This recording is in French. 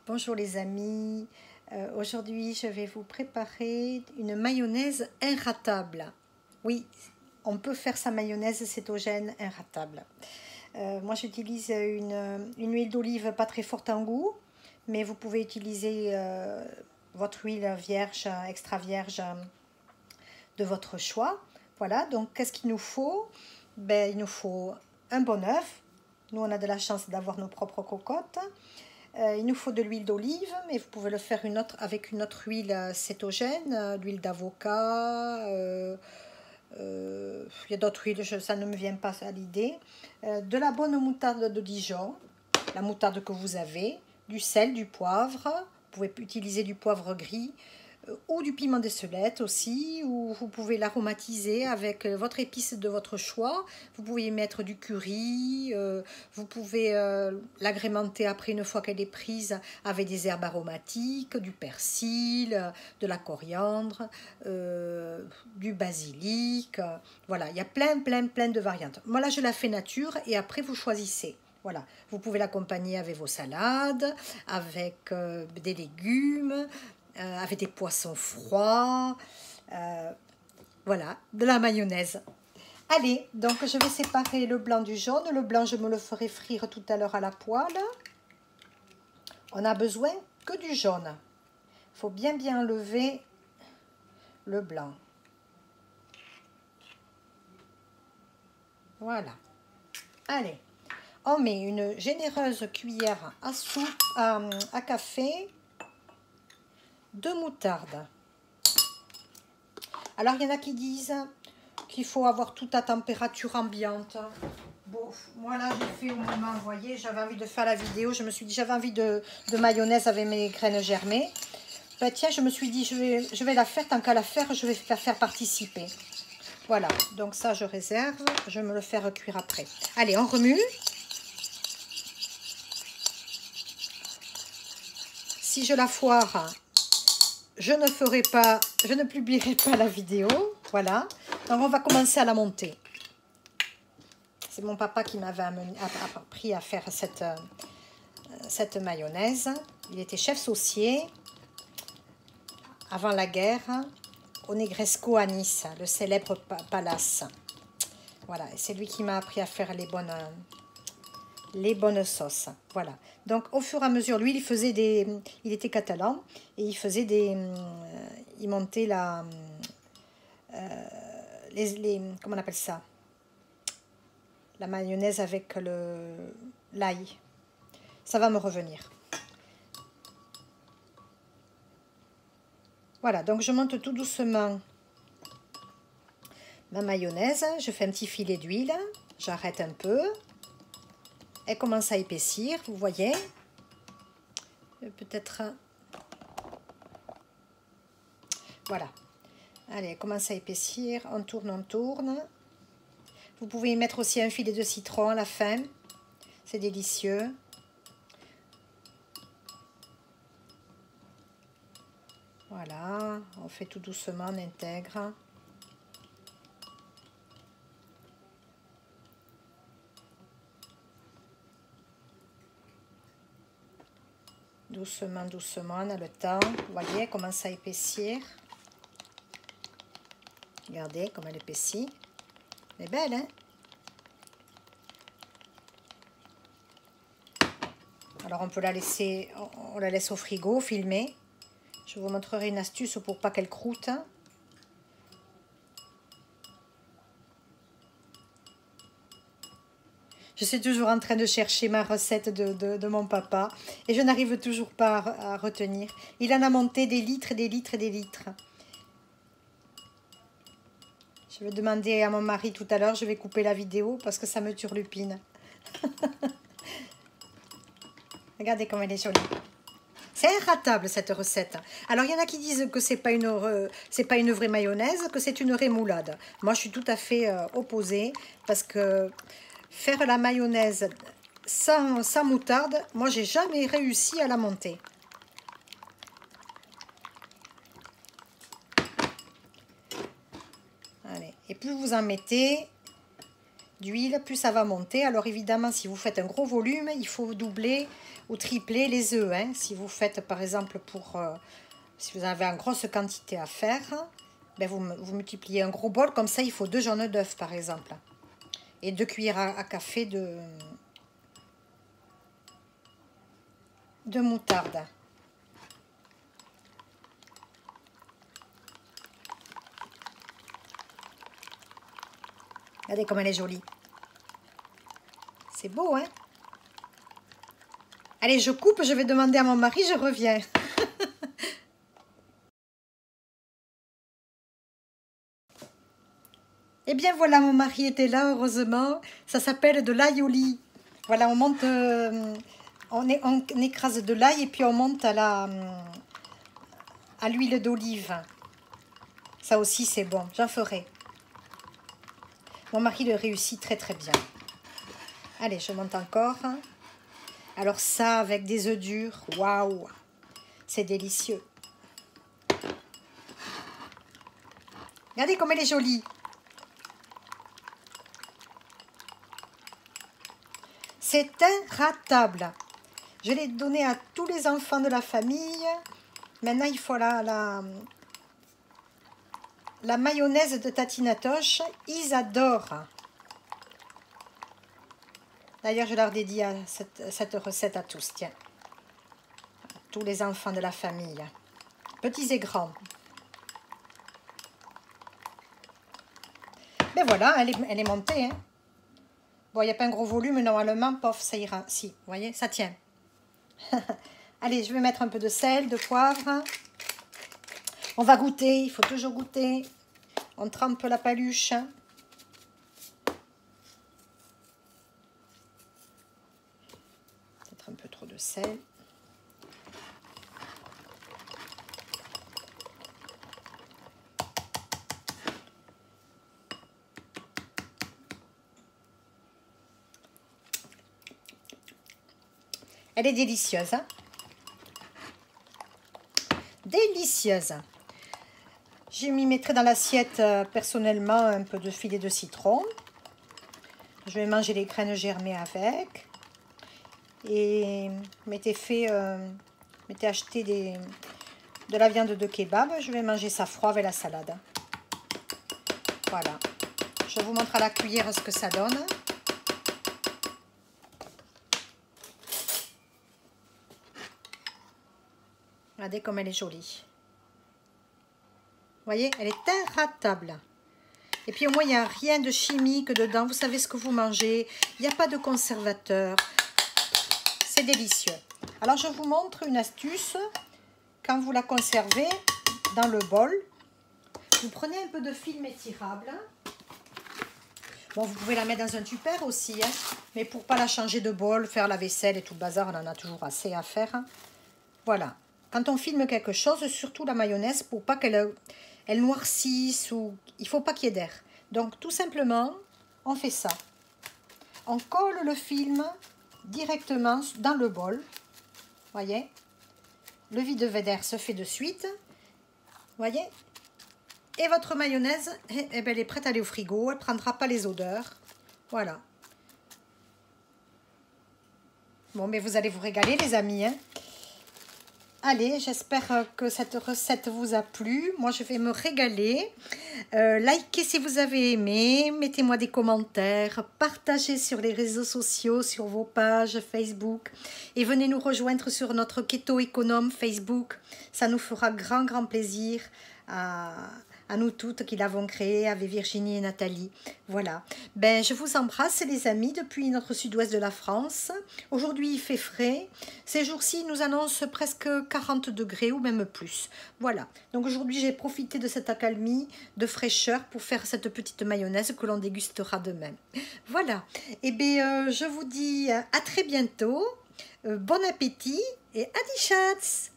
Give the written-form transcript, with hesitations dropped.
Bonjour les amis, aujourd'hui je vais vous préparer une mayonnaise inratable. Oui, on peut faire sa mayonnaise cétogène inratable. Moi j'utilise une huile d'olive pas très forte en goût, mais vous pouvez utiliser votre huile vierge, extra vierge de votre choix. Voilà, donc qu'est-ce qu'il nous faut? Ben, il nous faut un bon œuf. Nous on a de la chance d'avoir nos propres cocottes. Il nous faut de l'huile d'olive, mais vous pouvez le faire avec une autre huile cétogène, l'huile d'avocat. Il y a d'autres huiles, ça ne me vient pas à l'idée. De la bonne moutarde de Dijon, la moutarde que vous avez, du sel, du poivre. Vous pouvez utiliser du poivre gris ou du piment d'Espelette aussi, ou vous pouvez l'aromatiser avec votre épice de votre choix. Vous pouvez y mettre du curry, vous pouvez l'agrémenter après une fois qu'elle est prise avec des herbes aromatiques, du persil, de la coriandre, du basilic. Voilà, il y a plein de variantes. Moi là je la fais nature et après vous choisissez. Voilà, vous pouvez l'accompagner avec vos salades, avec des légumes, avec des poissons froids, voilà, de la mayonnaise. Allez, donc je vais séparer le blanc du jaune. Le blanc, je me le ferai frire tout à l'heure à la poêle. On a besoin que du jaune. Il faut bien enlever le blanc. Voilà. Allez, on met une généreuse cuillère à soupe, à café de moutarde. Alors, il y en a qui disent qu'il faut avoir tout à température ambiante. Bon, moi là, j'ai fait au moment, vous voyez, j'avais envie de faire la vidéo. Je me suis dit, j'avais envie de mayonnaise avec mes graines germées. Ben, tiens, je me suis dit, je vais la faire. Tant qu'à la faire, je vais la faire participer. Voilà, donc ça, je réserve. Je vais me le faire cuire après. Allez, on remue. Si je la foire, je ne publierai pas la vidéo. Voilà. Donc, on va commencer à la monter. C'est mon papa qui m'avait appris à faire cette mayonnaise. Il était chef saucier avant la guerre au Negresco à Nice, le célèbre palace. Voilà. C'est lui qui m'a appris à faire les bonnes sauces. Voilà. Donc, au fur et à mesure, lui, il était catalan et il montait comment on appelle ça? La mayonnaise avec l'ail. Ça va me revenir. Voilà, donc je monte tout doucement ma mayonnaise. Je fais un petit filet d'huile. J'arrête un peu. Elle commence à épaissir, vous voyez. Peut-être... Voilà. Allez, elle commence à épaissir. On tourne, on tourne. Vous pouvez y mettre aussi un filet de citron à la fin. C'est délicieux. Voilà. On fait tout doucement, on intègre. Doucement, doucement, on a le temps. Vous voyez, elle commence à épaissir. Regardez comme elle épaissit. Elle est belle, hein? Alors, on peut la laisser, on la laisse au frigo, filmer. Je vous montrerai une astuce pour pas qu'elle croûte. Je suis toujours en train de chercher ma recette de mon papa et je n'arrive toujours pas à retenir. Il en a monté des litres et des litres et des litres. Je vais demander à mon mari tout à l'heure, je vais couper la vidéo parce que ça me turlupine. Regardez comme elle est jolie. C'est inratable cette recette. Alors il y en a qui disent que c'est pas une vraie mayonnaise, que c'est une rémoulade. Moi je suis tout à fait opposée parce que faire la mayonnaise sans moutarde, moi j'ai jamais réussi à la monter. Allez, et plus vous en mettez, d'huile, plus ça va monter. Alors évidemment, si vous faites un gros volume, il faut doubler ou tripler les œufs. Hein. Si vous faites par exemple si vous avez une grosse quantité à faire, ben vous multipliez un gros bol, comme ça il faut 2 jaunes d'œufs par exemple. Et 2 cuillères à café de moutarde. Regardez comme elle est jolie. C'est beau, hein? Allez, je coupe, je vais demander à mon mari, je reviens. Eh bien voilà, mon mari était là, heureusement. Ça s'appelle de l'ail au lit. Voilà, on monte, on écrase de l'ail et puis on monte à l'huile d'olive. Ça aussi, c'est bon, j'en ferai. Mon mari le réussit très très bien. Allez, je monte encore. Alors ça, avec des œufs durs, waouh, c'est délicieux. Regardez comme elle est jolie. C'est inratable. Je l'ai donné à tous les enfants de la famille. Maintenant, il faut la mayonnaise de Tatinatoche. Ils adorent. D'ailleurs, je leur dédie cette recette à tous. Tiens, à tous les enfants de la famille, petits et grands. Ben voilà, elle est montée. Hein. Bon, il n'y a pas un gros volume, normalement, pof, ça ira. Si, vous voyez, ça tient. Allez, je vais mettre un peu de sel, de poivre. On va goûter, il faut toujours goûter. On trempe la paluche. Peut-être un peu trop de sel. Elle est délicieuse. Hein? Délicieuse. Je m'y mettrai dans l'assiette personnellement un peu de filet de citron. Je vais manger les graines germées avec. Et m'étais acheté de la viande de kebab. Je vais manger ça froid avec la salade. Voilà. Je vous montre à la cuillère ce que ça donne. Regardez comme elle est jolie. Vous voyez, elle est inratable. Et puis au moins, il n'y a rien de chimique dedans. Vous savez ce que vous mangez. Il n'y a pas de conservateur. C'est délicieux. Alors, je vous montre une astuce. Quand vous la conservez dans le bol, vous prenez un peu de film étirable. Bon, vous pouvez la mettre dans un tupper aussi. Hein, mais pour ne pas la changer de bol, faire la vaisselle et tout le bazar, on en a toujours assez à faire. Voilà. Quand on filme quelque chose, surtout la mayonnaise, pour pas qu'elle noircisse, ou il ne faut pas qu'il y ait d'air. Donc, tout simplement, on fait ça. On colle le film directement dans le bol. Voyez, le vide-d'air se fait de suite. Voyez, et votre mayonnaise, eh ben, elle est prête à aller au frigo. Elle ne prendra pas les odeurs. Voilà. Bon, mais vous allez vous régaler, les amis, hein. Allez, j'espère que cette recette vous a plu. Moi, je vais me régaler. Likez si vous avez aimé. Mettez-moi des commentaires. Partagez sur les réseaux sociaux, sur vos pages Facebook. Et venez nous rejoindre sur notre Keto Économe Facebook. Ça nous fera grand plaisir à nous toutes qui l'avons créé avec Virginie et Nathalie. Voilà. Ben, je vous embrasse les amis depuis notre sud-ouest de la France. Aujourd'hui il fait frais. Ces jours-ci nous annonce presque 40 degrés ou même plus. Voilà. Donc aujourd'hui j'ai profité de cette accalmie, de fraîcheur pour faire cette petite mayonnaise que l'on dégustera demain. Voilà. Et bien je vous dis à très bientôt. Bon appétit et adi chats!